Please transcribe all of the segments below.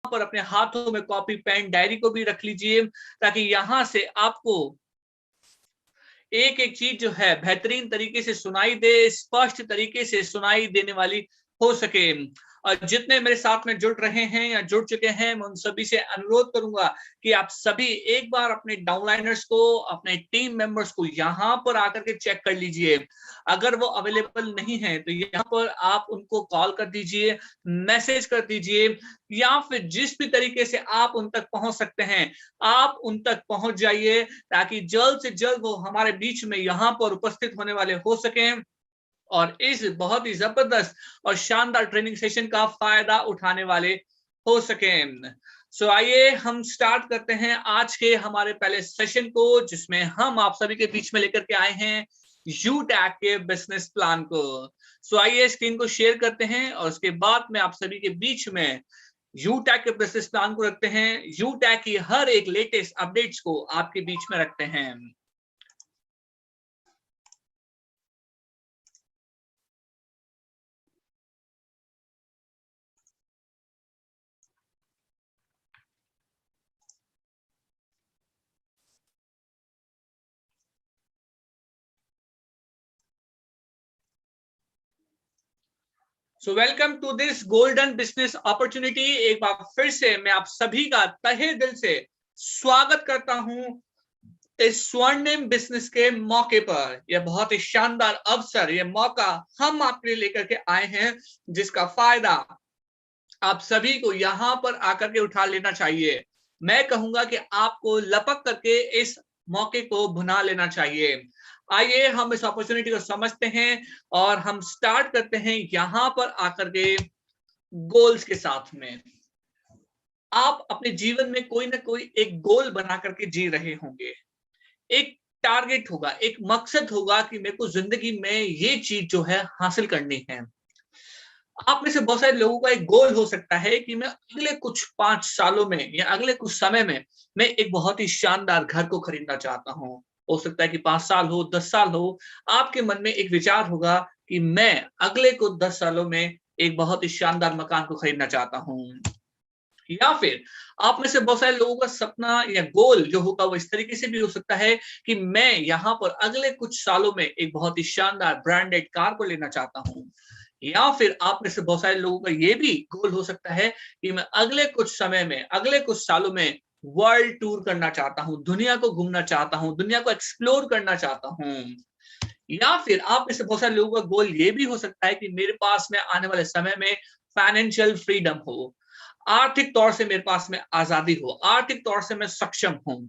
पर अपने हाथों में कॉपी पेन डायरी को भी रख लीजिए, ताकि यहां से आपको एक एक चीज जो है बेहतरीन तरीके से सुनाई दे, स्पष्ट तरीके से सुनाई देने वाली हो सके। और जितने मेरे साथ में जुड़ रहे हैं या जुड़ चुके हैं, मैं उन सभी से अनुरोध करूंगा कि आप सभी एक बार अपने डाउनलाइनर्स को, अपने टीम मेंबर्स को यहां पर आकर के चेक कर लीजिए। अगर वो अवेलेबल नहीं है तो यहाँ पर आप उनको कॉल कर दीजिए, मैसेज कर दीजिए, या फिर जिस भी तरीके से आप उन तक पहुंच सकते हैं आप उन तक पहुंच जाइए, ताकि जल्द से जल्द वो हमारे बीच में यहाँ पर उपस्थित होने वाले हो सकें और इस बहुत ही जबरदस्त और शानदार ट्रेनिंग सेशन का फायदा उठाने वाले हो सकें। सो आइए हम स्टार्ट करते हैं आज के हमारे पहले सेशन को, जिसमें हम आप सभी के बीच में लेकर के आए हैं यूटैग के बिजनेस प्लान को। सो आइए स्क्रीन को शेयर करते हैं और उसके बाद में आप सभी के बीच में यूटैग के बिजनेस प्लान को रखते हैं, यूटैग की हर एक लेटेस्ट अपडेट्स को आपके बीच में रखते हैं। So welcome to this golden business opportunity. एक बार फिर से मैं आप सभी का तहे दिल से स्वागत करता हूं इस स्वर्णिम बिजनेस के मौके पर। यह बहुत ही शानदार अवसर, यह मौका हम आपके लिए लेकर के आए हैं, जिसका फायदा आप सभी को यहां पर आकर के उठा लेना चाहिए। मैं कहूंगा कि आपको लपक करके इस मौके को भुना लेना चाहिए। आइए हम इस अपॉर्चुनिटी को समझते हैं और हम स्टार्ट करते हैं यहां पर आकर के गोल्स के साथ में। आप अपने जीवन में कोई ना कोई एक गोल बना करके जी रहे होंगे, एक टारगेट होगा, एक मकसद होगा कि मेरे को जिंदगी में ये चीज जो है हासिल करनी है। आप में से बहुत सारे लोगों का एक गोल हो सकता है कि मैं अगले कुछ 5 सालों में या अगले कुछ समय में मैं एक बहुत ही शानदार घर को खरीदना चाहता हूँ। हो सकता है कि 5 साल हो, 10 साल हो, आपके मन में एक विचार होगा कि मैं अगले कुछ 10 सालों में एक बहुत ही शानदार मकान को खरीदना चाहता हूँ। या फिर आप में से बहुत सारे लोगों का सपना या गोल जो होगा वो इस तरीके से भी हो सकता है कि मैं यहाँ पर अगले कुछ सालों में एक बहुत ही शानदार ब्रांडेड कार को लेना चाहता हूँ। या फिर आप में से बहुत सारे लोगों का ये भी गोल हो सकता है कि मैं अगले कुछ समय में, अगले कुछ सालों में वर्ल्ड टूर करना चाहता हूँ, दुनिया को घूमना चाहता हूँ, दुनिया को एक्सप्लोर करना चाहता हूँ। या फिर आप में से बहुत सारे लोगों का गोल ये भी हो सकता है कि मेरे पास में आने वाले समय में फाइनेंशियल फ्रीडम हो, आर्थिक तौर से मेरे पास में आजादी हो, आर्थिक तौर से मैं सक्षम हूं।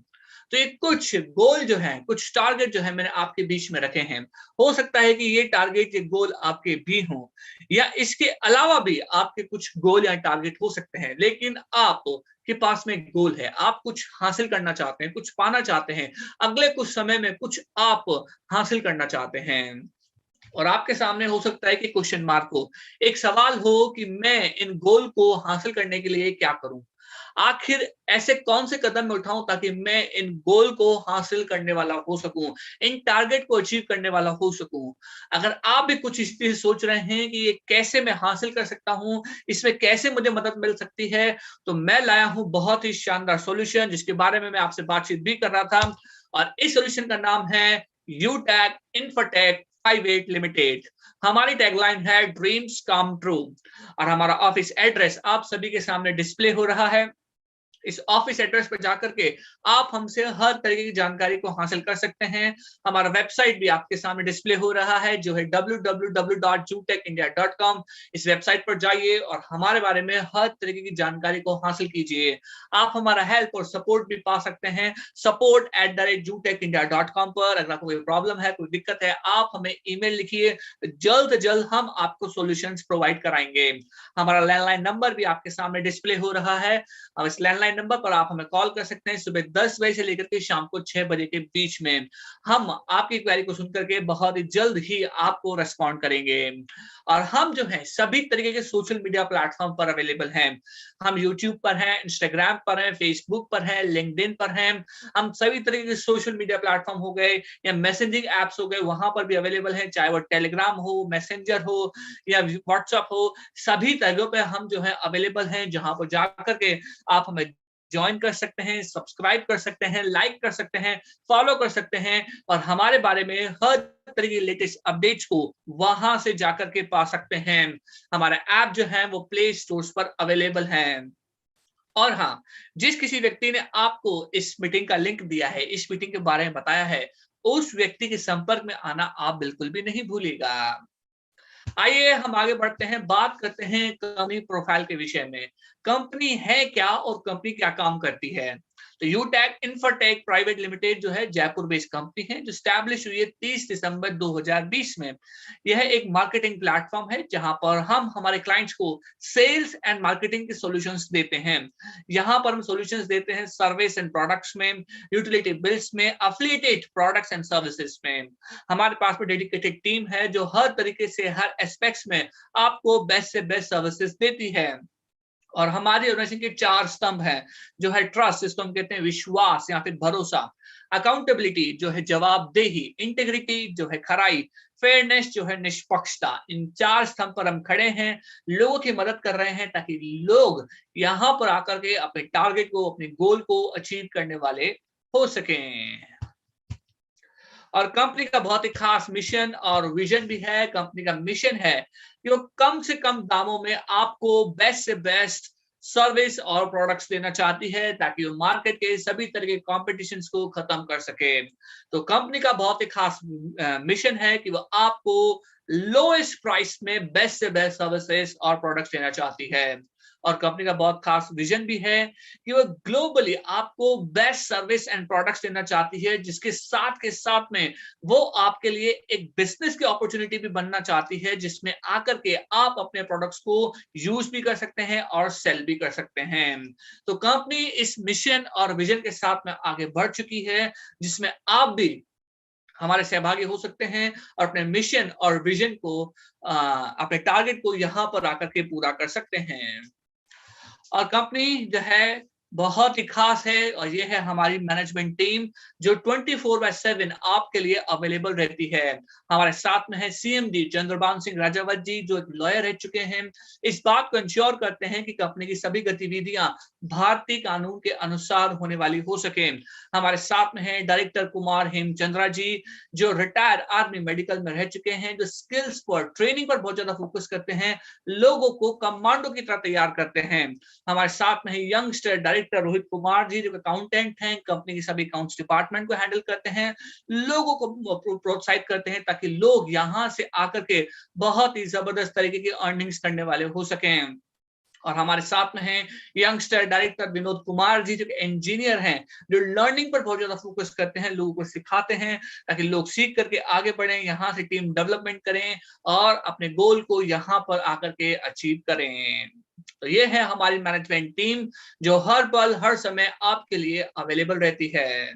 तो ये कुछ गोल जो है, कुछ टारगेट जो है मैंने आपके बीच में रखे हैं। हो सकता है कि ये टारगेट, ये गोल आपके भी हों, या इसके अलावा भी आपके कुछ गोल या टारगेट हो सकते हैं। लेकिन आप के पास में गोल है, आप कुछ हासिल करना चाहते हैं, कुछ पाना चाहते हैं, अगले कुछ समय में कुछ आप हासिल करना चाहते हैं। और आपके सामने हो सकता है कि क्वेश्चन मार्क हो, एक सवाल हो कि मैं इन गोल को हासिल करने के लिए क्या करूं, आखिर ऐसे कौन से कदम मैं उठाऊं ताकि मैं इन गोल को हासिल करने वाला हो सकूं, इन टारगेट को अचीव करने वाला हो सकूं। अगर आप भी कुछ इस चीज सोच रहे हैं कि ये कैसे मैं हासिल कर सकता हूं, इसमें कैसे मुझे मदद मिल सकती है, तो मैं लाया हूं बहुत ही शानदार सॉल्यूशन, जिसके बारे में मैं आपसे बातचीत भी कर रहा था। और इस सॉल्यूशन का नाम है यूटैग इन्फोटेक 58 लिमिटेड। हमारी टैगलाइन है ड्रीम्स कम ट्रू, और हमारा ऑफिस एड्रेस आप सभी के सामने डिस्प्ले हो रहा है। इस ऑफिस एड्रेस पर जाकर के आप हमसे हर तरीके की जानकारी को हासिल कर सकते हैं। हमारा वेबसाइट भी आपके सामने डिस्प्ले हो रहा है, जो है www.jutecindia.com। इस वेबसाइट पर जाइए और हमारे बारे में हर तरीके की जानकारी को हासिल कीजिए। आप हमारा हेल्प और सपोर्ट भी पा सकते हैं support@jutecindia.com पर। अगर आपको कोई प्रॉब्लम है, कोई दिक्कत है, आप हमें ईमेल लिखिए, जल्द से जल्द हम आपको सॉल्यूशंस प्रोवाइड कराएंगे। हमारा लैंडलाइन नंबर भी आपके सामने डिस्प्ले हो रहा है। इस लैंडलाइन नंबर पर आप हमें कॉल कर सकते हैं सुबह 10 बजे से लेकर के शाम को 6 बजे के बीच में। हम आपकी क्वेरी को सुन करके बहुत ही जल्द ही आपको रिस्पॉन्ड करेंगे। और हम जो है सभी तरीके के सोशल मीडिया प्लेटफॉर्म पर अवेलेबल हैं। हम यूट्यूब पर हैं, इंस्टाग्राम पर हैं, फेसबुक पर हैं, लिंक्डइन पर हैं। हम सभी तरीके के सोशल मीडिया प्लेटफॉर्म हो गए या मैसेजिंग एप्स हो गए, वहां पर भी अवेलेबल है, चाहे वो टेलीग्राम हो, मैसेंजर हो या व्हाट्सएप हो। सभी जगहों पे हम जो है अवेलेबल हैं, जहां पर जाकर के आप हमें ज्वाइन कर सकते हैं, सब्सक्राइब कर सकते हैं, लाइक कर सकते हैं, फॉलो कर सकते हैं और हमारे बारे में हर तरह की लेटेस्ट अपडेट्स को वहां से जाकर के पा सकते हैं। हमारा ऐप जो है वो प्ले स्टोर्स पर अवेलेबल है। और हाँ, जिस किसी व्यक्ति ने आपको इस मीटिंग का लिंक दिया है, इस मीटिंग के बारे में बताया है, उस व्यक्ति के संपर्क में आना आप बिल्कुल भी नहीं भूलिएगा। आइए हम आगे बढ़ते हैं, बात करते हैं कंपनी प्रोफाइल के विषय में। कंपनी है क्या और कंपनी क्या काम करती है? तो यूटेक इंफोटेक प्राइवेट लिमिटेड जो है जयपुर बेस्ड कंपनी है, जो स्टैब्लिश हुई है 30 दिसंबर 2020 में। यह एक मार्केटिंग प्लेटफॉर्म है जहां पर हम हमारे क्लाइंट्स को सेल्स एंड मार्केटिंग के सॉल्यूशंस देते हैं। यहां पर हम सॉल्यूशंस देते हैं सर्विस एंड प्रोडक्ट्स में, यूटिलिटी बिल्स में, एफिलिएटेड प्रोडक्ट्स एंड सर्विसेज में। हमारे पास में डेडिकेटेड टीम है जो हर तरीके से हर एस्पेक्ट्स में आपको बेस्ट से बेस्ट सर्विसेज देती है। और हमारी ऑर्गेनाइजेशन के 4 स्तंभ हैं, जो है ट्रस्ट, जिसको हम कहते हैं विश्वास या फिर भरोसा, अकाउंटेबिलिटी जो है जवाबदेही, इंटीग्रिटी जो है खराई, फेयरनेस जो है निष्पक्षता। इन 4 स्तंभ पर हम खड़े हैं, लोगों की मदद कर रहे हैं ताकि लोग यहाँ पर आकर के अपने टारगेट को, अपने गोल को अचीव करने वाले हो सकें। और कंपनी का बहुत ही खास मिशन और विजन भी है। कंपनी का मिशन है कि वो कम से कम दामों में आपको बेस्ट से बेस्ट सर्विस और प्रोडक्ट्स देना चाहती है, ताकि वो मार्केट के सभी तरह के कॉम्पिटिशन्स को खत्म कर सके। तो कंपनी का बहुत ही खास मिशन है कि वो आपको लोएस्ट प्राइस में बेस्ट से बेस्ट सर्विसेज और प्रोडक्ट्स देना चाहती है। और कंपनी का बहुत खास विजन भी है कि वो ग्लोबली आपको बेस्ट सर्विस एंड प्रोडक्ट्स देना चाहती है, जिसके साथ के साथ में वो आपके लिए एक बिजनेस की अपॉर्चुनिटी भी बनना चाहती है, जिसमें आकर के आप अपने प्रोडक्ट्स को यूज भी कर सकते हैं और सेल भी कर सकते हैं। तो कंपनी इस मिशन और विजन के साथ में आगे बढ़ चुकी है, जिसमें आप भी हमारे सहभागी हो सकते हैं और अपने मिशन और विजन को, अपने टारगेट को यहाँ पर आकर के पूरा कर सकते हैं। और कंपनी जो है बहुत ही खास है, और ये है हमारी मैनेजमेंट टीम जो 24/7 आपके लिए अवेलेबल रहती है। हमारे साथ में है सीएमडी चंद्रभान सिंह राजावत जी, जो एक लॉयर रह चुके हैं। इस बात को इंश्योर करते हैं कि कंपनी की सभी गतिविधियां भारतीय कानून के अनुसार होने वाली हो सके। हमारे साथ में है डायरेक्टर कुमार हेमचंद्रा जी, जो रिटायर्ड आर्मी मेडिकल में रह चुके हैं, जो स्किल्स पर, ट्रेनिंग पर बहुत ज्यादा फोकस करते हैं, लोगों को कमांडो की तरह तैयार करते हैं। हमारे साथ में है यंगस्टर डायरेक्टर रोहित कुमार जी, जो अकाउंटेंट हैं, कंपनी की सभी अकाउंट्स डिपार्टमेंट को हैंडल करते हैं, लोगों को प्रोत्साहित करते हैं ताकि लोग यहां से आकर के बहुत ही जबरदस्त तरीके की अर्निंग्स करने वाले हो सकें। और हमारे साथ में हैं यंगस्टर डायरेक्टर विनोद कुमार जी, जो इंजीनियर हैं, जो लर्निंग पर बहुत ज्यादा फोकस करते हैं, लोगों को सिखाते हैं ताकि लोग सीख करके आगे बढ़ें, यहाँ से टीम डेवलपमेंट करें और अपने गोल को यहाँ पर आकर के अचीव करें। तो ये है हमारी मैनेजमेंट टीम, जो हर पल हर समय आपके लिए अवेलेबल रहती है।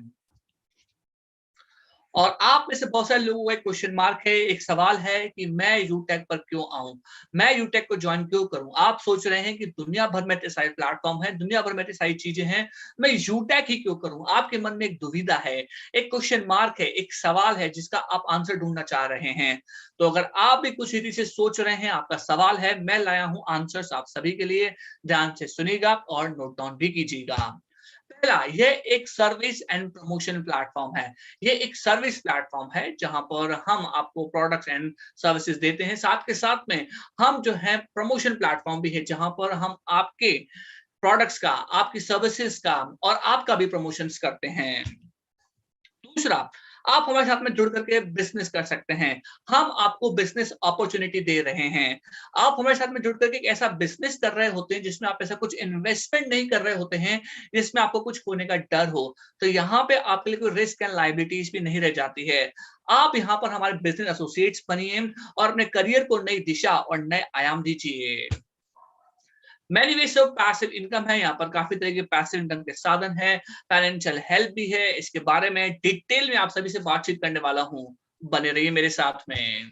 और आप में से बहुत सारे लोगों का एक क्वेश्चन मार्क है, एक सवाल है कि मैं यूटेक पर क्यों आऊं, मैं यूटेक को ज्वाइन क्यों करूं। आप सोच रहे हैं कि दुनिया भर में इतने सारे प्लेटफॉर्म है, दुनिया भर में इतनी सारी चीजें हैं, मैं यूटेक ही क्यों करूं। आपके मन में एक दुविधा है, एक क्वेश्चन मार्क है, एक सवाल है जिसका आप आंसर ढूंढना चाह रहे हैं। तो अगर आप भी कुछ रीति से सोच रहे हैं, आपका सवाल है, मैं लाया हूं आंसर्स आप सभी के लिए। ध्यान से सुनिएगा और नोट डाउन भी कीजिएगा। पहला, ये एक सर्विस एंड प्रमोशन प्लेटफॉर्म है। ये एक सर्विस प्लेटफॉर्म है जहां पर हम आपको प्रोडक्ट्स एंड सर्विसेज देते हैं, साथ के साथ में हम जो है प्रमोशन प्लेटफॉर्म भी है, जहां पर हम आपके प्रोडक्ट्स का, आपकी सर्विसेज का और आपका भी प्रमोशंस करते हैं। दूसरा, आप हमारे साथ में जुड़ करके बिजनेस कर सकते हैं। हम आपको बिजनेस अपॉर्चुनिटी दे रहे हैं। आप हमारे साथ में जुड़ करके एक ऐसा बिजनेस कर रहे होते हैं जिसमें आप ऐसा कुछ इन्वेस्टमेंट नहीं कर रहे होते हैं जिसमें आपको कुछ खोने का डर हो। तो यहाँ पे आपके लिए कोई रिस्क एंड लायबिलिटीज भी नहीं रह जाती है। आप यहाँ पर हमारे बिजनेस एसोसिएट्स बनिए और अपने करियर को नई दिशा और नए आयाम दीजिए। Many ways of passive income है, यहाँ पर काफी तरह के पैसिव इनकम के साधन है, फाइनेंशियल हेल्प भी है, इसके बारे में डिटेल में आप सभी से बातचीत करने वाला हूँ, बने रहिए मेरे साथ में।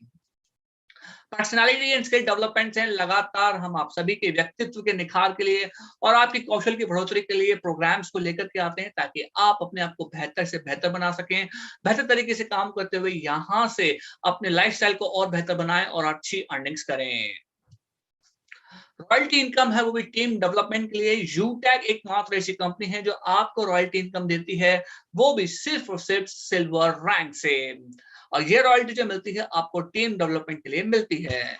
पर्सनालिटी एंड स्किल डेवलपमेंट है, लगातार हम आप सभी के व्यक्तित्व के निखार के लिए और आपकी कौशल की बढ़ोतरी के लिए प्रोग्राम्स को लेकर के आते हैं, ताकि आप अपने आप को बेहतर से बेहतर बना सकें, बेहतर तरीके से काम करते हुए यहाँ से अपने लाइफस्टाइल को और बेहतर बनाएं और अच्छी अर्निंग्स करें। रॉयल्टी इनकम है, वो भी टीम डेवलपमेंट के लिए। यूटैग एकमात्र ऐसी कंपनी है जो आपको रॉयल्टी इनकम देती है, वो भी सिर्फ और सिर्फ सिल्वर रैंक से। और ये रॉयल्टी जो मिलती है आपको टीम डेवलपमेंट के लिए मिलती है।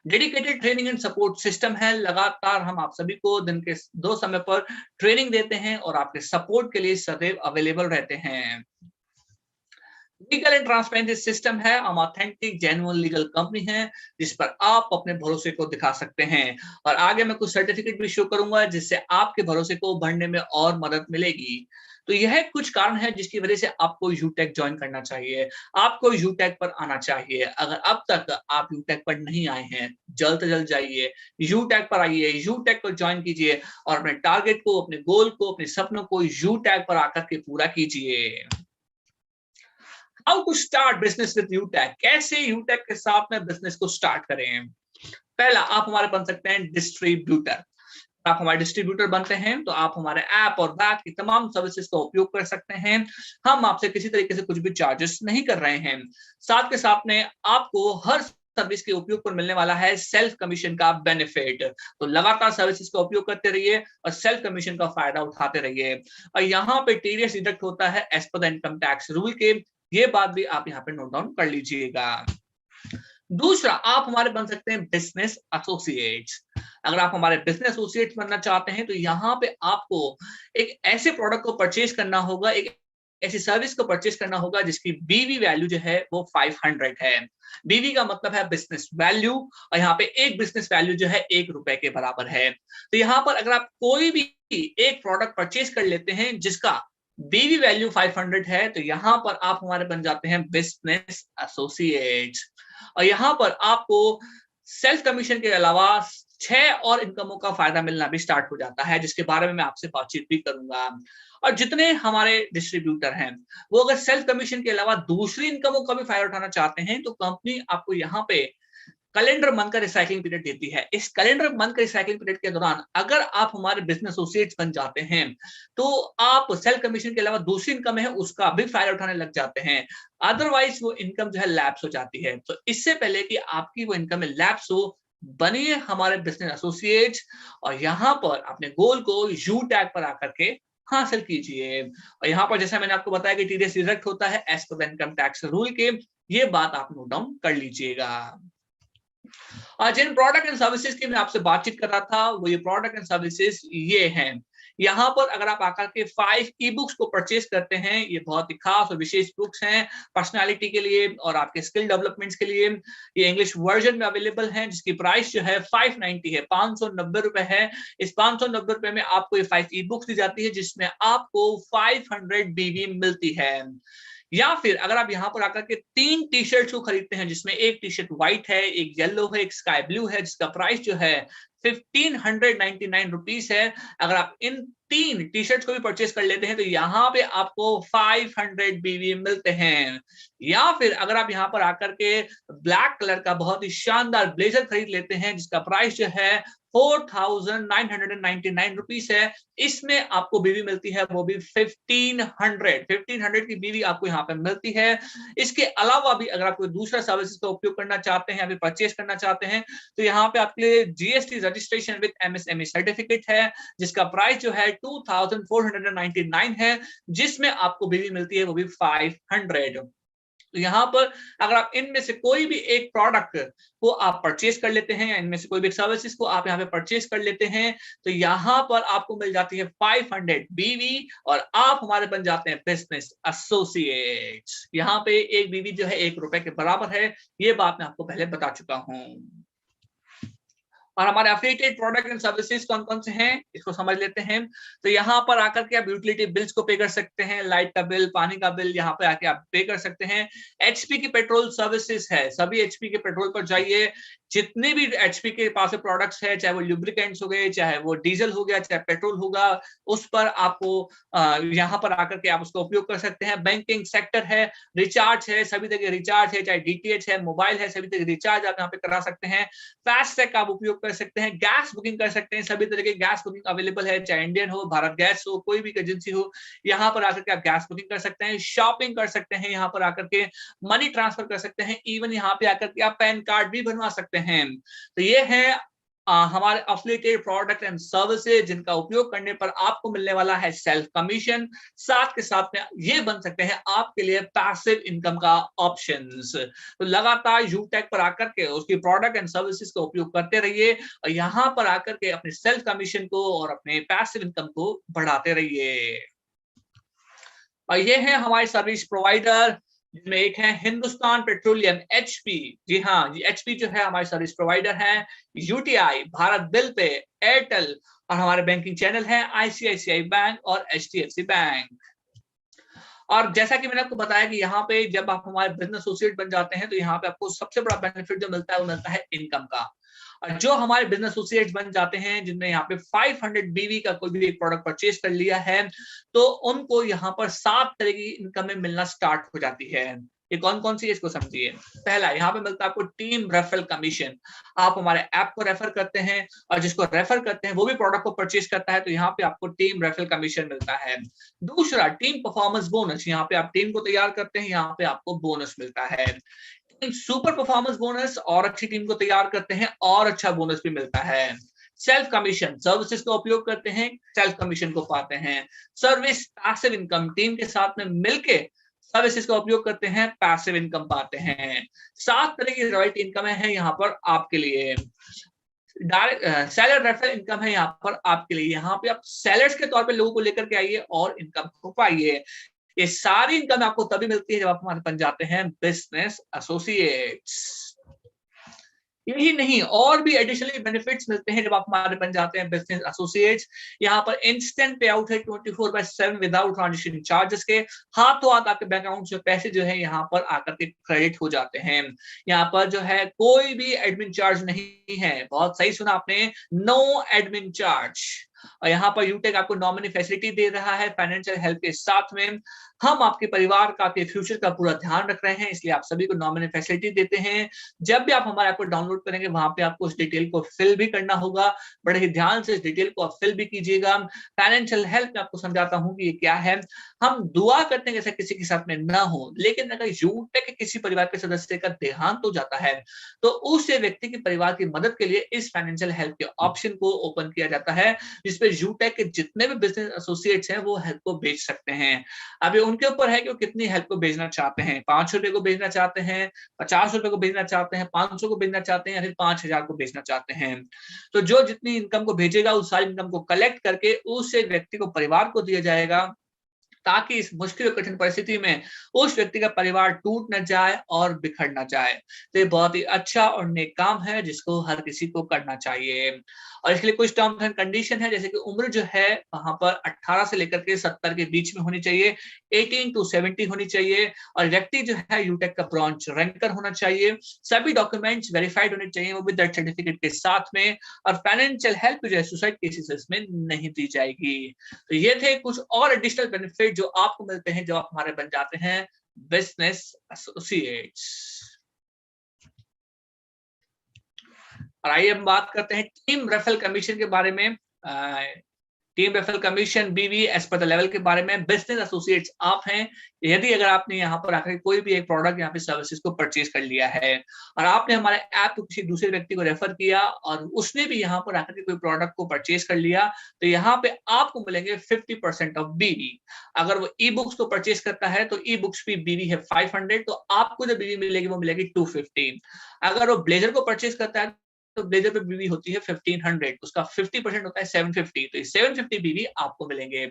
Dedicated training and support system है, लगातार हम आप सभी को दिन के 2 समय पर ट्रेनिंग देते हैं और आपके सपोर्ट के लिए सदैव अवेलेबल रहते हैं। लीगल एंड ट्रांसपेरेंसी सिस्टम है, हम ऑथेंटिक जेन्युइन लीगल कंपनी है जिस पर आप अपने भरोसे को दिखा सकते हैं। और आगे मैं कुछ सर्टिफिकेट भी शो करूंगा जिससे आपके भरोसे को बढ़ने में और मदद मिलेगी। तो यह कुछ कारण है जिसकी वजह से आपको यूटेक ज्वाइन करना चाहिए, आपको यूटेक पर आना चाहिए। अगर अब तक आप यूटेक पर नहीं आए हैं, जल्द से जल्द जाइए, यूटेक पर आइए, यूटेक को ज्वाइन कीजिए और अपने टारगेट को, अपने गोल को, अपने सपनों को यूटेक पर आकर के पूरा कीजिए। How to start business with यूटेक, कैसे यूटेक के साथ में बिजनेस को स्टार्ट करें। पहला, आप हमारे बन सकते हैं डिस्ट्रीब्यूटर। आप हमारे डिस्ट्रीब्यूटर बनते हैं तो आप हमारे ऐप और बैक की तमाम सर्विसेज का उपयोग कर सकते हैं। हम आपसे किसी तरीके से कुछ भी चार्जेस नहीं कर रहे हैं। साथ के साथ में आपको हर सर्विस के उपयोग पर मिलने वाला है सेल्फ कमीशन का बेनिफिट। तो लगातार सर्विसेज का उपयोग करते रहिए और सेल्फ कमीशन का फायदा उठाते रहिए। और यहाँ पे टीडीएस डिडक्ट होता है as per the income tax rule के, ये बात भी आप यहाँ पे नोट डाउन कर लीजिएगा। दूसरा, आप हमारे बन सकते हैं बिजनेस एसोसिएट्स। अगर आप हमारे बिजनेस एसोसिएट बनना चाहते हैं तो यहाँ पे आपको एक ऐसे प्रोडक्ट को परचेज करना होगा, एक ऐसी सर्विस को परचेज करना होगा जिसकी बीवी वैल्यू जो है वो 500 है। बीवी का मतलब है बिजनेस वैल्यू, और यहाँ पे एक बिजनेस वैल्यू जो है ₹1 के बराबर है। तो यहाँ पर अगर आप कोई भी एक प्रोडक्ट परचेज कर लेते हैं जिसका बीवी वैल्यू 500 है, तो यहाँ पर आप हमारे बन जाते हैं बिजनेस एसोसिएट्स। और यहाँ पर आपको सेल्फ कमीशन के अलावा 6 और इनकमों का फायदा मिलना भी स्टार्ट हो जाता है, जिसके बारे में मैं आपसे बातचीत भी करूंगा। और जितने हमारे डिस्ट्रीब्यूटर हैं वो अगर सेल्फ कमीशन के अलावा दूसरी इनकमों का भी फायदा उठाना चाहते हैं तो कंपनी आपको यहाँ पे कैलेंडर मंथ का रिसाइकलिंग पीरियड देती है। इस कैलेंडर मंथ के रिसाइकलिंग पीरियड के दौरान अगर आप हमारे बिजनेस एसोसिएट्स बन जाते हैं तो आप सेल्फ कमीशन के अलावा दूसरी इनकम है उसका भी फायदा उठाने लग जाते हैं। अदरवाइज वो इनकम जो है लैप्स हो जाती है। तो इससे पहले कि आपकी वो इनकम में लैप्स हो, बनिए हमारे बिजनेस एसोसिएट्स और यहाँ पर अपने गोल को यू टैग पर आकर के हासिल कीजिए। और यहाँ पर जैसा मैंने आपको बताया कि टीडीएस डिडक्ट होता है as per the income tax rule के, ये बात आप नोट डाउन कर लीजिएगा। जिन प्रोडक्ट एंड सर्विसेज की मैं आपसे बातचीत कर रहा था वो ये प्रोडक्ट एंड सर्विसेज ये हैं। यहाँ पर अगर आप आकर के 5 ई बुक्स को परचेज करते हैं, ये बहुत ही खास और विशेष बुक्स हैं पर्सनालिटी के लिए और आपके स्किल डेवलपमेंट्स के लिए। ये इंग्लिश वर्जन में अवेलेबल हैं जिसकी प्राइस जो है 590 है, 590 रुपए है। इस 590 रुपए में आपको ये 5 ई बुक्स दी जाती है जिसमें आपको 500 बीवी मिलती है। या फिर अगर आप यहाँ पर आकर के 3 टी शर्ट्स को खरीदते हैं जिसमें एक टी शर्ट व्हाइट है, एक येलो है, एक स्काई ब्लू है, जिसका प्राइस जो है 1599 रुपीस है। अगर आप इन 3 टी शर्ट्स को भी परचेज कर लेते हैं तो यहाँ पे आपको 500 बीवी मिलते हैं। या फिर अगर आप यहाँ पर आकर के ब्लैक कलर का बहुत ही शानदार ब्लेजर खरीद लेते हैं जिसका प्राइस जो है 4999 रुपीस है, इसमें आपको बीवी मिलती है वो भी 1500 की बीवी आपको यहाँ पे मिलती है। इसके अलावा भी अगर आप कोई दूसरा सर्विसेज का उपयोग करना चाहते हैं या फिर परचेज करना चाहते हैं तो यहाँ पे आपके लिए GST registration with MSME certificate है जिसका प्राइस जो है 2499 है, जिसमें आपको बीवी मिलती है वो भी 500। तो यहाँ पर अगर आप इनमें से कोई भी एक प्रोडक्ट को आप परचेज कर लेते हैं या इनमें से कोई भी सर्विसेज को आप यहाँ पे परचेज कर लेते हैं तो यहाँ पर आपको मिल जाती है 500 बीवी और आप हमारे बन जाते हैं बिजनेस एसोसिएट्स। यहाँ पे एक बीवी जो है ₹1 के बराबर है, ये बात मैं आपको पहले बता चुका हूँ। और हमारे एफिलिएटेड प्रोडक्ट एंड सर्विसेज कौन कौन से हैं इसको समझ लेते हैं। तो यहाँ पर आकर के आप यूटिलिटी बिल्स को पे कर सकते हैं, लाइट का बिल, पानी का बिल यहाँ पे आके आप पे कर सकते हैं। एचपी की पेट्रोल सर्विसेज है, सभी एचपी के पेट्रोल पर जाइए, जितने भी एचपी के पास प्रोडक्ट्स है, चाहे वो लुब्रिकेंट्स हो गए, चाहे वो डीजल हो गया, चाहे पेट्रोल होगा, उस पर आपको यहाँ पर आकर के आप उसका उपयोग कर सकते हैं। बैंकिंग सेक्टर है, रिचार्ज है, सभी तरह के रिचार्ज है, चाहे डीटीएच है, मोबाइल है, सभी तरह के रिचार्ज आप यहाँ पे करा सकते हैं। फास्टैग आप उपयोग कर सकते हैं, गैस बुकिंग कर सकते हैं, सभी तरह के गैस बुकिंग अवेलेबल है, चाहे इंडियन हो, भारत गैस हो, कोई भी एजेंसी हो, यहाँ पर आकर के आप गैस बुकिंग कर सकते हैं, शॉपिंग कर सकते हैं, यहाँ पर आकर के मनी ट्रांसफर कर सकते हैं, इवन यहाँ पे आकर के आप पैन कार्ड भी बनवा सकते हैं। तो ये है हमारे एफिलिएटेड प्रोडक्ट एंड सर्विसेज, जिनका उपयोग करने पर आपको मिलने वाला है सेल्फ कमीशन, साथ के साथ में ये बन सकते हैं आपके लिए पैसिव इनकम का ऑप्शंस। तो लगातार यूटेक पर आकर के उसकी प्रोडक्ट एंड सर्विसेज का उपयोग करते रहिए और यहाँ पर आकर के अपने सेल्फ कमीशन को और अपने पैसिव इनकम को बढ़ाते रहिए। और ये है हमारे सर्विस प्रोवाइडर, जिसमें एक है हिंदुस्तान पेट्रोलियम एचपी। जी हाँ, ये एचपी जो है हमारे सर्विस प्रोवाइडर है, UTI, Bharat bill pay, Airtel, और हमारे बैंकिंग चैनल है आईसीआईसीआई बैंक और एचडीएफसी बैंक। और जैसा कि मैंने आपको बताया कि यहाँ पे जब आप हमारे बिजनेस एसोसिएट बन जाते हैं तो यहाँ पे आपको सबसे बड़ा बेनिफिट जो मिलता है वो मिलता है इनकम का। और जो हमारे बिजनेस एसोसिएट्स बन जाते हैं, जिनने यहाँ पे 500 बीवी का कोई भी एक प्रोडक्ट परचेज कर लिया है, तो उनको यहाँ पर 7 तरह की इनकम में मिलना स्टार्ट हो जाती है। ये कौन कौन सी है इसको समझिए। पहला, यहाँ पे मिलता है आपको टीम रेफरल कमीशन। आप हमारे ऐप को रेफर करते हैं और जिसको रेफर करते हैं वो भी प्रोडक्ट को परचेज करता है, तो यहाँ पे आपको टीम रेफरल कमीशन मिलता है। दूसरा, टीम परफॉर्मेंस बोनस। यहाँ पे आप टीम को तैयार करते हैं, यहाँ पे आपको बोनस मिलता है। सुपर परफॉर्मेंस बोनस, और अच्छी टीम को तैयार करते हैं और अच्छा बोनस भी मिलता है। सेल्फ कमीशन, सर्विसेज का उपयोग करते हैं, सेल्फ कमीशन को पाते हैं। सर्विस पैसिव इनकम, टीम के साथ में मिलके सर्विसेज का उपयोग करते हैं, पैसिव इनकम पाते हैं। 7 तरह की रॉयल्टी इनकम है यहाँ पर आपके लिए। डायरेक्ट सेलर रेफरल इनकम है यहाँ पर आपके लिए। यहाँ पे आप सेलर्स के तौर पे लोगों को लेकर के आइए और इनकम को पाइए। ये सारी इनकम आपको तभी मिलती है जब आप हमारे बन जाते हैं बिजनेस एसोसिएट्स। यही नहीं, और भी एडिशनल बेनिफिट्स मिलते हैं जब आप हमारे बन जाते हैं बिजनेस एसोसिएट्स। यहाँ पर इंस्टेंट पे आउट है 24/7 विदाउट ट्रांजेक्शन चार्जेस के। हाथों हाथ आपके बैंक अकाउंट से पैसे जो है यहाँ पर आकर के क्रेडिट हो जाते हैं। यहाँ पर जो है कोई भी एडमिन चार्ज नहीं है। बहुत सही सुना आपने, नो एडमिन चार्ज। और यहाँ पर यूटेक आपको नॉमिनी फैसिलिटी दे रहा है फाइनेंशियल हेल्प के साथ में। हम आपके परिवार का, आपके फ्यूचर का पूरा ध्यान रख रहे हैं, इसलिए आप सभी को नॉमिनी फैसिलिटी देते हैं। जब भी आप हमारे ऐप को डाउनलोड करेंगे, वहां पे आपको उस डिटेल को फिल भी करना होगा। बड़े ही ध्यान से इस डिटेल को आप फिल भी कीजिएगा। फाइनेंशियल हेल्प में आपको समझाता हूँ कि ये क्या है। हम दुआ करते हैं जैसे किसी के साथ में ना हो, लेकिन अगर यूटेक के किसी परिवार के सदस्य का देहांत हो जाता है, तो उस व्यक्ति के परिवार की मदद के लिए इस फाइनेंशियल हेल्प के ऑप्शन को ओपन किया जाता है, जिसपे यूटेक के जितने भी बिजनेस एसोसिएट्स हैं वो हेल्प को भेज सकते हैं। अभी उनके ऊपर है कि वो कितनी हेल्प को भेजना चाहते हैं। 5 रुपए को भेजना चाहते हैं, 50 रुपए को भेजना चाहते हैं, 500 को भेजना चाहते हैं, या फिर 5000 को भेजना चाहते हैं। तो जो जितनी इनकम को भेजेगा उस सारी इनकम को कलेक्ट करके उस एक व्यक्ति को, परिवार को दिया जाएगा, ताकि इस मुश्किल और कठिन परिस्थिति में उस व्यक्ति का परिवार टूट न जाए और बिखर न जाए। तो ये बहुत ही अच्छा और नेक काम है जिसको हर किसी को करना चाहिए। और इसके लिए कुछ टर्म्स एंड कंडीशन है, जैसे कि उम्र जो है वहां पर 18 से लेकर के 70 के बीच में होनी चाहिए, 18 to 70 होनी चाहिए, और व्यक्ति जो है यूटेक का ब्रॉन्ज रैंकर होना चाहिए। सभी डॉक्यूमेंट्स वेरीफाइड होने चाहिए, वो विद दैट सर्टिफिकेट के साथ में। और फाइनेंशियल हेल्प जो है सुसाइड केसेस में नहीं दी जाएगी। तो ये थे कुछ और एडिशनल बेनिफिट जो आपको मिलते हैं जब आप हमारे बन जाते हैं बिजनेस एसोसिएट्स। और आइए हम बात करते हैं टीम रेफरल कमीशन के बारे में। टीम रेफरल कमीशन बीवी एज पर द लेवल के बारे में। बिजनेस एसोसिएट्स आप हैं, यदि अगर आपने यहाँ पर आकर कोई भी एक प्रोडक्ट यहाँ पे सर्विसेज को परचेज कर लिया है और आपने हमारे ऐप को किसी दूसरे व्यक्ति को रेफर किया और उसने भी यहाँ पर आकर के कोई प्रोडक्ट को परचेज कर लिया, तो यहाँ पे आपको मिलेंगे 50% ऑफ बीवी। अगर वो ई बुक्स को परचेज करता है तो ई बुक्स की बीवी है 500, तो आपको जो बीवी मिलेगी वो मिलेगी 250। अगर वो ब्लेजर को परचेज करता है तो ब्लेजर पे बीवी होती है 1500, उसका 50% होता है 750, तो 750 बीवी आपको मिलेंगे।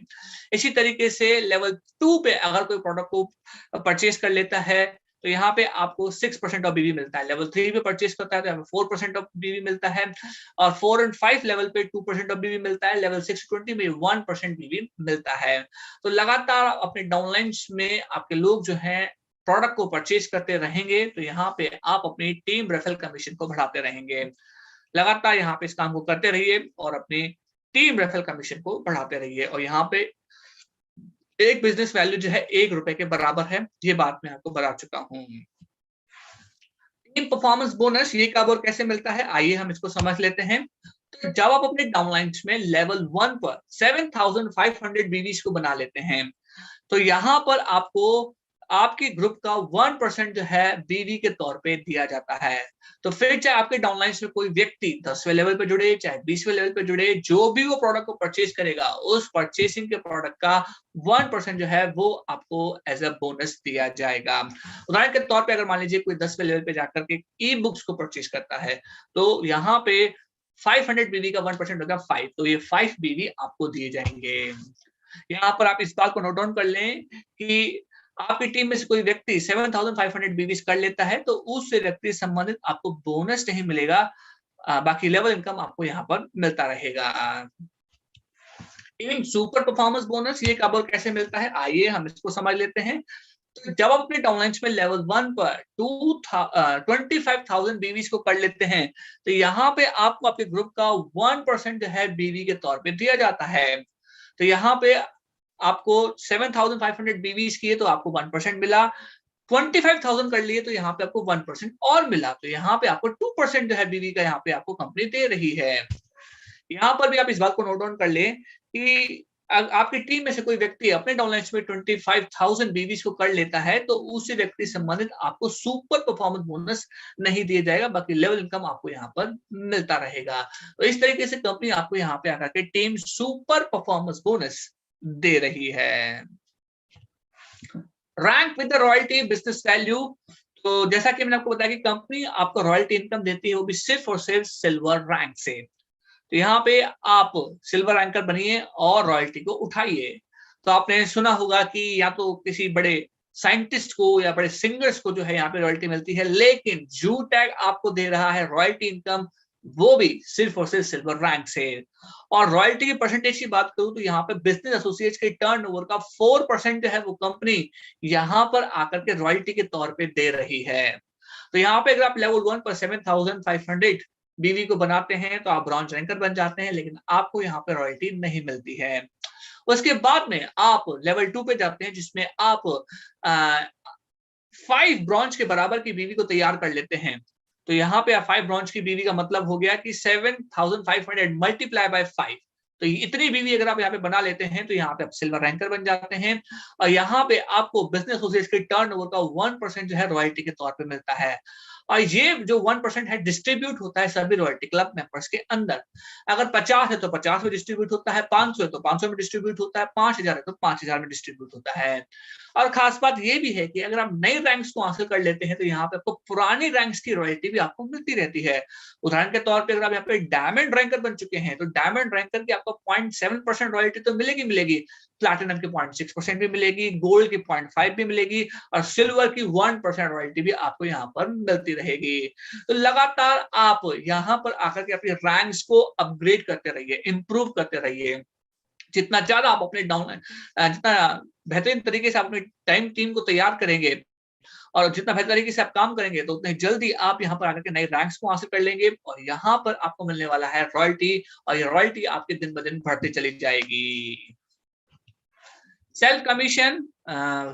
इसी तरीके से लेवल 2 पे अगर कोई प्रोडक्ट को परचेज कर लेता है तो यहाँ पे आपको 6% ऑफ बीवी मिलता है। लेवल 3 पे परचेज करता है तो यहाँ पे 4% ऑफ बीवी मिलता है, और 4 और 5 लेवल पे 2% ऑफ बीवी मिलता है। लेवल 6 20 में 1% बीवी मिलता है। तो लगातार अपने डाउनलाइंस में आपके लोग जो हैं प्रोडक्ट को परचेज करते रहेंगे तो यहाँ पे आप अपनी टीम रेफरल कमीशन को बढ़ाते रहेंगे। लगातार यहाँ पे इस काम को करते रहिए और अपनी टीम रेफरल कमीशन को बढ़ाते रहिए। और यहाँ पे एक बिजनेस वैल्यू जो है ₹1 के बराबर है, ये बात मैं आपको बता चुका हूँ। टीम परफॉर्मेंस बोनस ये कब और कैसे मिलता है, आइए हम इसको समझ लेते हैं। तो जब आप अपने डाउनलाइंस में लेवल 1 पर 7500 बीवीज को बना लेते हैं तो यहाँ पर आपको आपके ग्रुप का 1% जो है बीवी के तौर पे दिया जाता है। तो फिर चाहे आपके डाउनलाइंस में कोई व्यक्ति 10वें लेवल पे जुड़े, चाहे 20वें लेवल पे जुड़े, जो भी वो प्रोडक्ट को परचेज करेगा उस परचेसिंग के प्रोडक्ट का 1% जो है वो आपको एज अ बोनस दिया जाएगा। उदाहरण के तौर पे अगर मान लीजिए कोई 10वें लेवल पे जाकर के ई बुक्स को परचेज करता है तो यहाँ पे 500 बीवी का 1% होगा 5, तो ये 5 बीवी आपको दिए जाएंगे। यहाँ पर आप इस बात को नोट डाउन कर लें कि आपकी टीम में से कोई व्यक्ति 7500 बीवीज कर लेता है तो उस व्यक्ति संबंधित आपको बोनस नहीं मिलेगा, बाकी लेवल इनकम आपको यहाँ पर मिलता रहेगा। टीम सुपर परफॉर्मेंस बोनस ये कब और कैसे मिलता है, आइए हम इसको समझ लेते हैं। तो जब आप अपने डाउनलाइंस में लेवल 1 पर 25,000 बीवीज को कर लेते हैं तो यहाँ पे आपको आपके ग्रुप का 1% जो है बीवी के तौर पे दिया जाता है। तो यहाँ पे आपको 7500 बीवीज किए तो आपको 1% मिला, 25,000 कर लिए तो यहाँ पे आपको 1% और मिला, तो यहाँ पे आपको 2% जो है बीवी का यहाँ पे आपको कंपनी दे रही है। यहाँ पर भी आप इस बात को नोट डाउन कर लें कि आपकी टीम में से कोई व्यक्ति अपने डाउनलाइंस में 25,000 बीवीज को कर लेता है तो उसी व्यक्ति संबंधित आपको सुपर परफॉर्मेंस बोनस नहीं दिया जाएगा, बाकी लेवल इनकम आपको यहाँ पर मिलता रहेगा। तो इस तरीके से कंपनी आपको यहाँ पे आकर के टीम सुपर परफॉर्मेंस बोनस दे रही है। Rank with the royalty business value, तो जैसा कि मैंने आपको बताया कि कंपनी आपको रॉयल्टी इनकम देती है वो भी सिर्फ और सिर्फ सिल्वर रैंक से। तो यहाँ पे आप सिल्वर रैंकर बनिए और रॉयल्टी को उठाइए। तो आपने सुना होगा कि या तो किसी बड़े साइंटिस्ट को या बड़े सिंगर्स को जो है यहाँ पे रॉयल्टी मिलती है, लेकिन जू टैग आपको दे रहा है रॉयल्टी इनकम, वो भी सिर्फ और सिर्फ सिल्वर रैंक से। और रॉयल्टी की परसेंटेज की बात करूं तो यहाँ पे बिजनेस एसोसिएट्स के टर्नओवर का 4% जो है वो कंपनी यहाँ पर आकर के रॉयल्टी के तौर पे दे रही है। तो यहाँ पे अगर आप लेवल 1 पर 7500 बीवी को बनाते हैं तो आप ब्रॉन्ज रैंकर बन जाते हैं, लेकिन आपको यहाँ पे रॉयल्टी नहीं मिलती है। उसके बाद में आप लेवल 2 पे जाते हैं जिसमें आप 5 ब्रॉन्ज के बराबर की बीवी को तैयार कर लेते हैं। तो यहाँ पे 5 ब्रॉन्ज की बीवी का मतलब हो गया कि 7500 मल्टीप्लाई बाय 5, तो इतनी बीवी अगर आप यहाँ पे बना लेते हैं तो यहाँ पे आप सिल्वर रैंकर बन जाते हैं। और यहाँ पे आपको बिजनेस एसोसिएट्स के टर्नओवर का 1% जो है रॉयल्टी के तौर पे मिलता है। और ये जो 1% है डिस्ट्रीब्यूट होता है सभी रॉयल्टी क्लब मेंबर्स के अंदर। अगर 50 है तो 50 में डिस्ट्रीब्यूट होता है, 500 है तो 500 में डिस्ट्रीब्यूट होता है, 5000 है तो 5000 में डिस्ट्रीब्यूट होता है। और खास बात ये भी है कि अगर आप नए रैंक्स को हासिल कर लेते हैं तो यहाँ पे आपको पुरानी रैंक्स की रॉयल्टी भी आपको मिलती रहती है। उदाहरण के तौर पे अगर आप यहाँ पे डायमंड रैंकर बन चुके हैं तो डायमंड रैंकर की आपको 0.7% रॉयल्टी तो मिलेगी, प्लैटिनम की 0.6% भी मिलेगी, गोल्ड की 0.5 भी मिलेगी और सिल्वर की 1% रॉयल्टी भी आपको यहाँ पर मिलती रहेगी। तो लगातार आप यहाँ पर आकर के अपनी रैंक्स को अपग्रेड करते रहिए, इंप्रूव करते रहिए। जितना ज्यादा आप अपने जितना बेहतरीन तरीके से आप अपनी टाइम टीम को तैयार करेंगे और जितना बेहतर तरीके से आप काम करेंगे तो उतनी जल्दी आप यहाँ पर आकर के नए रैंक्स को हासिल कर लेंगे और यहाँ पर आपको मिलने वाला है रॉयल्टी, और ये रॉयल्टी आपके दिन ब दिन बढ़ती चली जाएगी। Self commission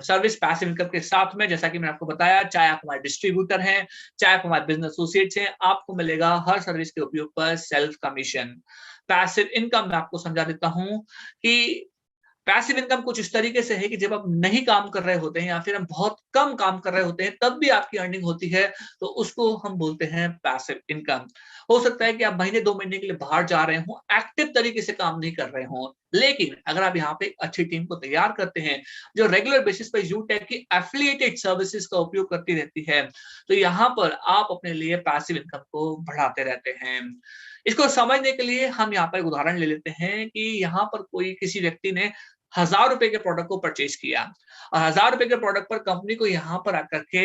service passive income के साथ में, जैसा कि मैंने आपको बताया, चाहे आप हमारे डिस्ट्रीब्यूटर हैं, चाहे आप हमारे बिजनेस एसोसिएट्स हैं, आपको मिलेगा हर सर्विस के उपयोग पर सेल्फ कमीशन। पैसिव इनकम मैं आपको समझा देता हूं कि पैसिव इनकम कुछ इस तरीके से है कि जब आप नहीं काम कर रहे होते हैं या फिर हम बहुत कम काम कर रहे होते हैं तब भी आपकी अर्निंग होती है, तो उसको हम बोलते हैं पैसिव इनकम। हो सकता है कि आप महीने 2 महीने के लिए बाहर जा रहे हो, एक्टिव तरीके से काम नहीं कर रहे हो, लेकिन अगर आप यहाँ पे एक अच्छी टीम को तैयार करते हैं जो रेगुलर बेसिस पर यूटेक की एफिलिएटेड सर्विसेज का उपयोग करती रहती है, तो यहाँ पर आप अपने लिए पैसिव इनकम को बढ़ाते रहते हैं। इसको समझने के लिए हम यहाँ पर एक उदाहरण ले लेते हैं कि यहाँ पर कोई किसी व्यक्ति ने ₹1000 के प्रोडक्ट को परचेज किया और ₹1000 के प्रोडक्ट पर कंपनी को यहाँ पर आकर के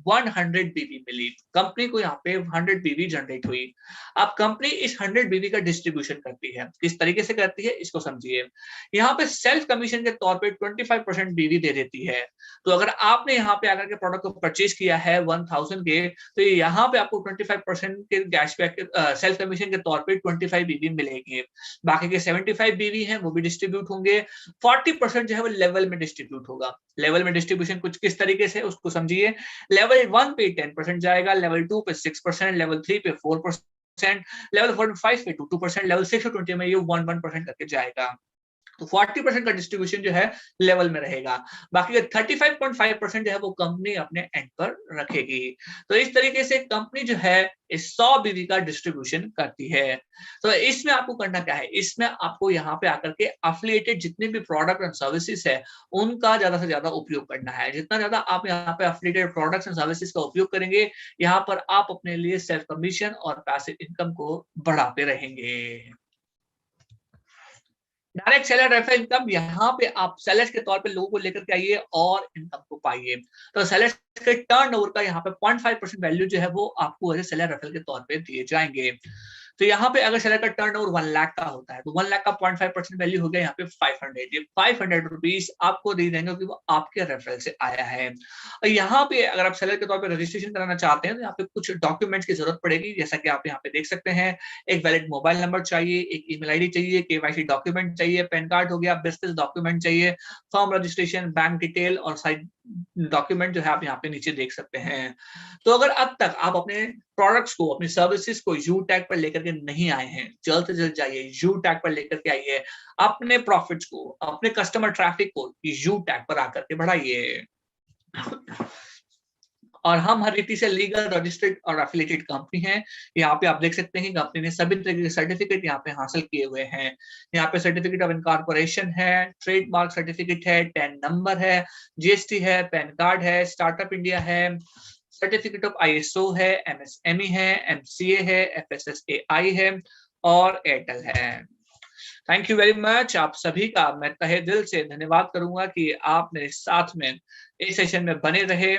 100 बीवी मिली, कंपनी को यहाँ पे 100 बीवी जनरेट हुई। अब कंपनी इस 100 बीवी का डिस्ट्रीब्यूशन करती है, किस तरीके से करती है इसको समझिए। यहाँ पे सेल्फ कमीशन के तौर पे 25% बीवी दे देती है। तो अगर आपने यहाँ पे आकर के प्रोडक्ट को परचेज किया है 1000 के, तो यहाँ पे आपको 25% के कैशबैक सेल्फ कमीशन के तौर पे 25 बीवी मिलेगी। बाकी के 75 बीवी हैं वो भी डिस्ट्रीब्यूट होंगे। 40% जो है वो लेवल में डिस्ट्रीब्यूट होगा। लेवल में डिस्ट्रीब्यूशन कुछ किस तरीके से उसको समझिए। लेवल 1 पे 10% जाएगा, लेवल 2 पे 6%, लेवल 3 पे 4%, लेवल 4 5 पे 2%, लेवल 6 और 20 में ये 1% करके जाएगा। तो 40% का डिस्ट्रीब्यूशन जो है लेवल में रहेगा। बाकी का 35.5% जो है वो कंपनी अपने एंड पर रखेगी। तो इस तरीके से कंपनी जो है इस 100 बीवी का डिस्ट्रीब्यूशन करती है। तो इसमें आपको करना क्या है, इसमें आपको यहाँ पे आकर के एफिलिएटेड जितने भी प्रोडक्ट एंड सर्विसेज है उनका ज्यादा से ज्यादा उपयोग करना है। जितना ज्यादा आप यहाँ पे एफिलिएटेड प्रोडक्ट्स एंड सर्विसेज का उपयोग करेंगे, यहाँ पर आप अपने लिए सेल्फ कमीशन और पैसिव इनकम को बढ़ाते रहेंगे। डायरेक्ट सेलर रेफरल इनकम, यहाँ पे आप सेलर्स के तौर पे लोगों को लेकर के आइए और इनकम को पाइए। तो सेलर्स के टर्नओवर का यहाँ पे 0.5% वैल्यू जो है वो आपको एज सेलर रेफरल के तौर पे दिए जाएंगे। तो यहाँ पे अगर सेलर का टर्नओवर 1 लाख का होता है तो 1 लाख का 0.5% वैल्यू हो गया यहाँ पे 500। ये 500 रुपीज आपको दे देंगे क्योंकि वो आपके रेफरल से आया है। और यहाँ पे अगर आप सेलर के तौर पे रजिस्ट्रेशन कराना चाहते हैं तो यहाँ पे कुछ डॉक्यूमेंट्स की जरूरत पड़ेगी, जैसा कि आप यहाँ पे देख सकते हैं। एक वैलिड मोबाइल नंबर चाहिए, एक ईमेल आईडी चाहिए, केवाईसी डॉक्यूमेंट चाहिए, पैन कार्ड हो गया, बिजनेस डॉक्यूमेंट चाहिए, फॉर्म रजिस्ट्रेशन, बैंक डिटेल और साइड डॉक्यूमेंट जो है आप यहाँ पे नीचे देख सकते हैं। तो अगर अब तक आप अपने प्रोडक्ट्स को, अपनी सर्विसेज को यू टैग पर लेकर के नहीं आए हैं, जल्द से जल्द जाइए, यू टैग पर लेकर के आइए। अपने प्रॉफिट्स को, अपने कस्टमर ट्रैफिक को यू टैग पर आकर के बढ़ाइए। और हम हर रीति से लीगल, रजिस्टर्ड और एफिलिएटेड कंपनी है। यहाँ पे आप देख सकते हैं कंपनी ने सभी तरह के सर्टिफिकेट यहाँ पे हासिल किए हुए हैं। यहाँ पे सर्टिफिकेट ऑफ इनकॉर्पोरेशन है, ट्रेडमार्क सर्टिफिकेट है, 10 नंबर है, जीएसटी है, पैन कार्ड है, स्टार्टअप इंडिया है, सर्टिफिकेट ऑफ आईएसओ है, एमएसएमई है, एमसीए है, एफएसएसएआई है और एयरटेल है। Thank you very much. आप सभी का मैं तहे दिल से धन्यवाद करूंगा कि आप मेरे साथ में इस सेशन में बने रहे।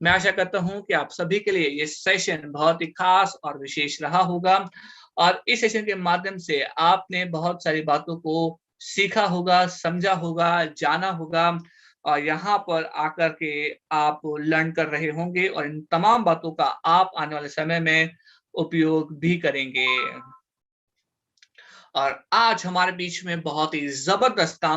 मैं आशा करता हूं कि आप सभी के लिए ये सेशन बहुत ही खास और विशेष रहा होगा और इस सेशन के माध्यम से आपने बहुत सारी बातों को सीखा होगा, समझा होगा, जाना होगा और यहाँ पर आकर के आप लर्न कर रहे होंगे और इन तमाम बातों का आप आने वाले समय में उपयोग भी करेंगे। और आज हमारे बीच में बहुत ही जबरदस्त काम